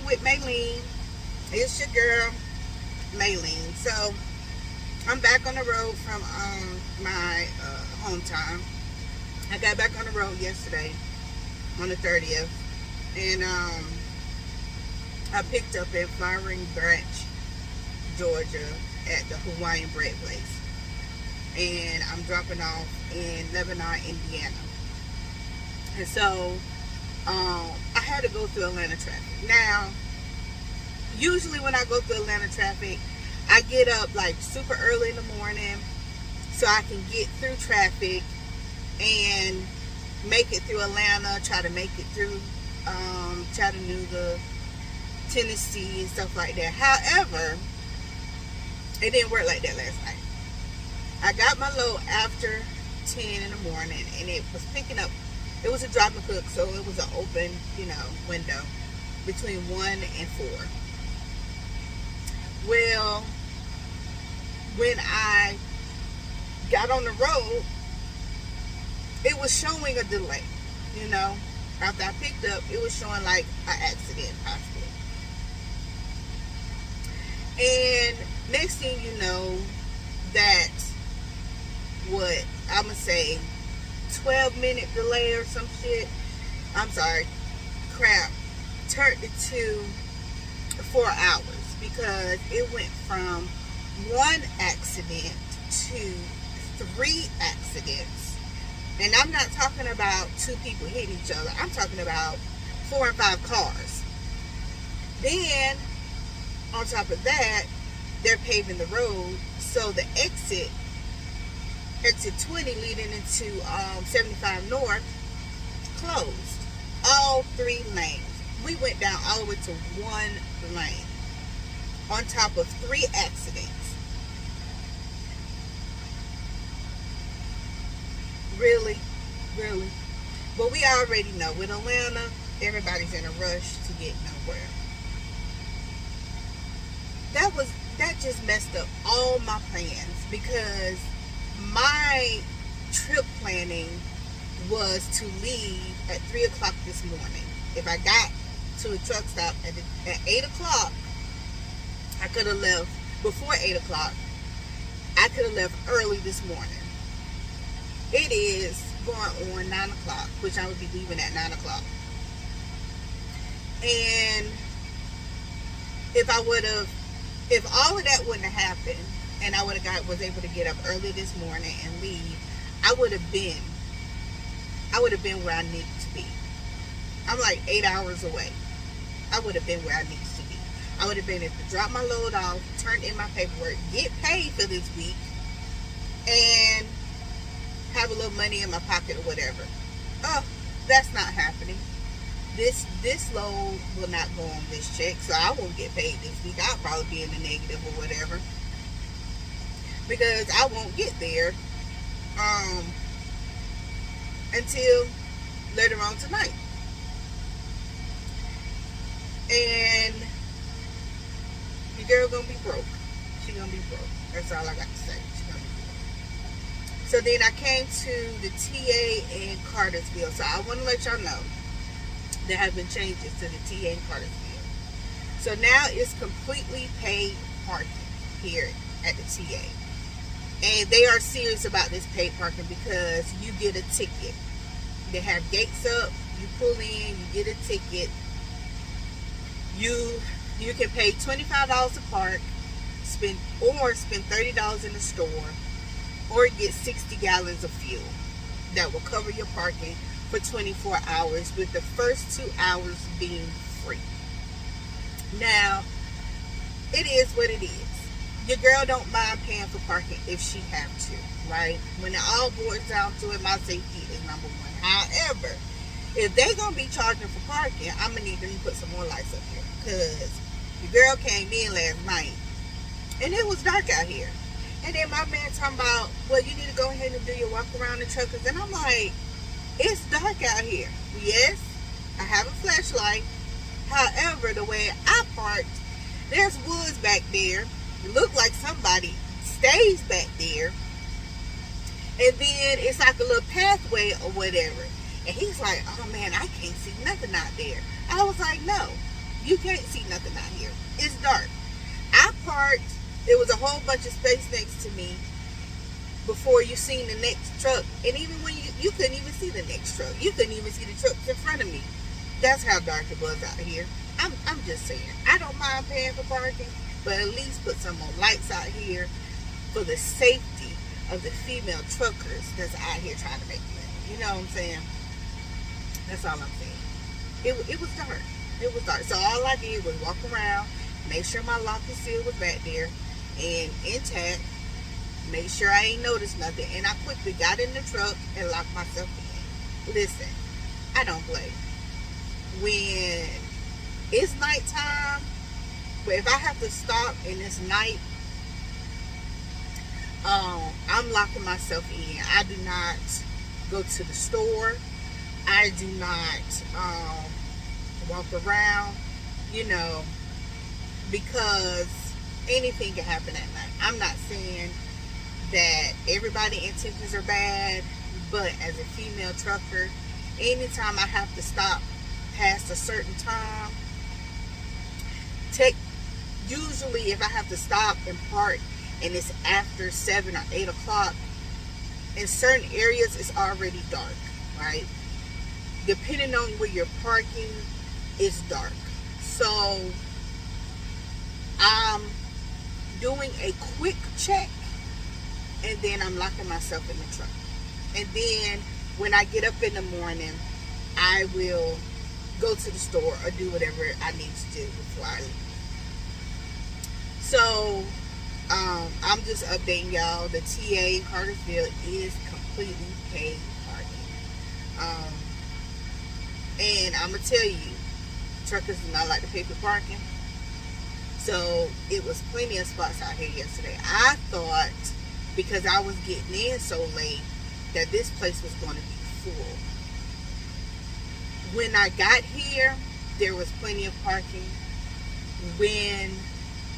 with Maylene. It's your girl, Maylene. So I'm back on the road from my home time. I got back on the road yesterday on the 30th, and I picked up in Flowering Branch, Georgia, at the Hawaiian bread place, and I'm dropping off in Lebanon, Indiana. And so I had to go through Atlanta traffic. Now, usually when I go through Atlanta traffic, I get up like super early in the morning so I can get through traffic and make it through Atlanta, try to make it through Chattanooga, Tennessee, and stuff like that. However, it didn't work like that last night. I got my load after 10 in the morning, and it was picking up. It was a drop and cook, so it was an open, window between 1 and 4. Well, when I got on the road, it was showing a delay. After I picked up, it was showing like an accident possibly. And next thing you know, that what I'm gonna say 12-minute delay or some shit. I'm sorry, crap, turned it to 4 hours because it went from 1 accident to 3 accidents. And I'm not talking about 2 people hitting each other. I'm talking about 4 and 5 cars. Then, on top of that, they're paving the road, so the exit 20 leading into 75 North closed. All 3 lanes. We went down all the way to 1 lane. On top of 3 accidents. Really? But we already know with Atlanta, everybody's in a rush to get nowhere. That just messed up all my plans, because my trip planning was to leave at 3 o'clock this morning. If I got to a truck stop at 8 o'clock, I could have left before 8 o'clock. I could have left early this morning. It is going on 9 o'clock, which I would be leaving at 9 o'clock. And if all of that wouldn't have happened, and I was able to get up early this morning and leave, I would have been where I needed to be. I'm like 8 hours away. I would have been where I needed to be. I would have been able to drop my load off, turn in my paperwork, get paid for this week, and have a little money in my pocket or whatever. Oh, that's not happening. This load will not go on this check, so I won't get paid this week. I'll probably be in the negative or whatever, because I won't get there until later on tonight. And your girl gonna be broke. She gonna be broke. That's all I got to say. She gonna be broke. So then I came to the TA in Cartersville. So I want to let y'all know there have been changes to the TA in Cartersville. So now it's completely paid parking here at the TA. And they are serious about this paid parking, because you get a ticket. They have gates up, you pull in, you get a ticket. You can pay $25 to park, spend $30 in the store, or get 60 gallons of fuel that will cover your parking for 24 hours, with the first 2 hours being free. Now, it is what it is. Your girl don't mind paying for parking if she have to, right? When it all boils down to it, my safety is number one. However, if they gonna be charging for parking, I'm gonna need them to put some more lights up here, because the girl came in last night and it was dark out here. And then my man talking about, well, you need to go ahead and do your walk around the truckers. And I'm like, it's dark out here. Yes, I have a flashlight. However, the way I parked, there's woods back there. It looked like somebody stays back there. And then it's like a little pathway or whatever. And he's like, oh man, I can't see nothing out there. I was like, no, You can't see nothing out here. It's dark. I parked. There was a whole bunch of space next to me before you seen the next truck. And even when you couldn't even see the next truck. You couldn't even see the trucks in front of me. That's how dark it was out here. I'm just saying. I don't mind paying for parking, but at least put some more lights out here for the safety of the female truckers that's out here trying to make money. You know what I'm saying? That's all I'm saying. It was dark. It was dark. So all I did was walk around, make sure my lock and seal was back there and intact, make sure I ain't noticed nothing, and I quickly got in the truck and locked myself in. Listen, I don't play. When it's nighttime, but if I have to stop and it's night, I'm locking myself in. I do not go to the store. I do not walk around, because anything can happen at night. I'm not saying that everybody's intentions are bad, but as a female trucker, anytime I have to stop past a certain time, usually if I have to stop and park and it's after 7 or 8 o'clock, in certain areas it's already dark, right? Depending on where you're parking, it's dark. So I'm doing a quick check and then I'm locking myself in the truck. And then when I get up in the morning, I will go to the store or do whatever I need to do before I leave. So I'm just updating y'all. The TA Cartersville is completely paid parking. And I'm gonna tell you, truckers do not like to pay for parking. So it was plenty of spots out here yesterday. I thought, because I was getting in so late, that this place was going to be full. When I got here, there was plenty of parking. When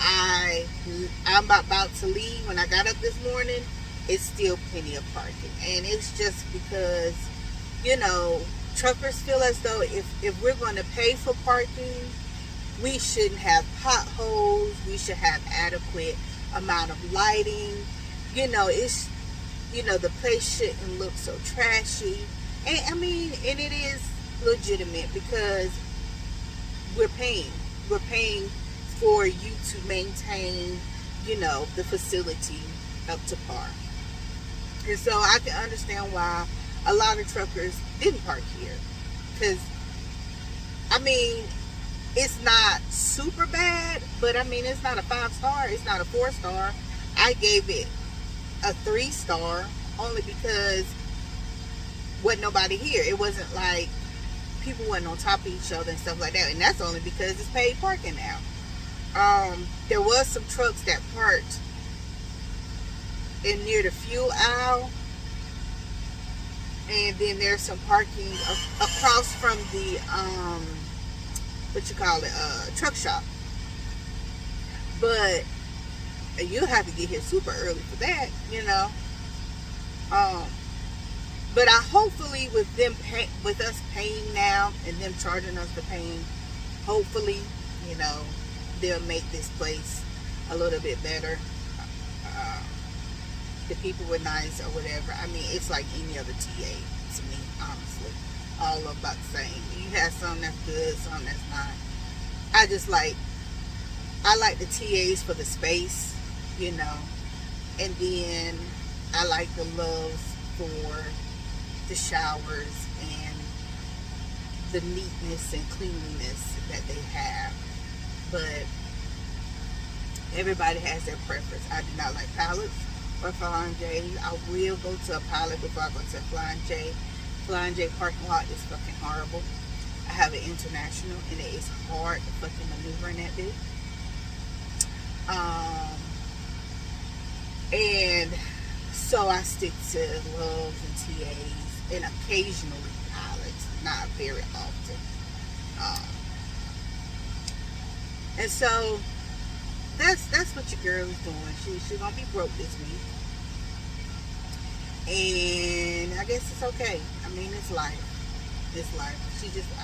I'm about to leave, when I got up this morning, it's still plenty of parking. And it's just because, truckers feel as though if we're going to pay for parking, we shouldn't have potholes. We should have adequate amount of lighting. The place shouldn't look so trashy. And and it is legitimate because we're paying. We're paying for you to maintain, the facility up to par. And so I can understand why a lot of truckers didn't park here. Because, it's not super bad, but it's not a 5-star. It's not a 4-star. I gave it a 3-star only because wasn't nobody here. It wasn't like people wasn't on top of each other and stuff like that. And that's only because it's paid parking now. There was some trucks that parked in near the fuel aisle, and then there's some parking across from the truck shop. But you have to get here super early for that, But I hopefully with us paying now and them charging us the paying, hopefully, they'll make this place a little bit better. The people were nice or whatever. It's like any other TA to me, honestly. All about the same. You have some that's good, some that's not. I like the TAs for the space, and then I like the loves for the showers and the neatness and cleanliness that they have. But everybody has their preference. I do not like Pilots or Flying J. I will go to a Pilot before I go to a Flying J. Flying J parking lot is fucking horrible. I have an International and it is hard to fucking maneuver in that bitch. And so I stick to Loves and TAs and occasionally Pilots, not very often. And so that's what your girl is doing. She's gonna be broke this week, and I guess it's okay. It's life. It's life.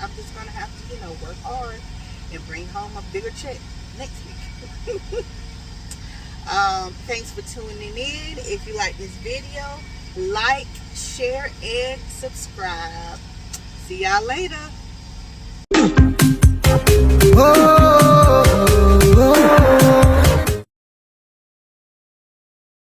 I'm just gonna have to, work hard and bring home a bigger check next week. Thanks for tuning in. If you like this video, like, share, and subscribe. See y'all later. Oh.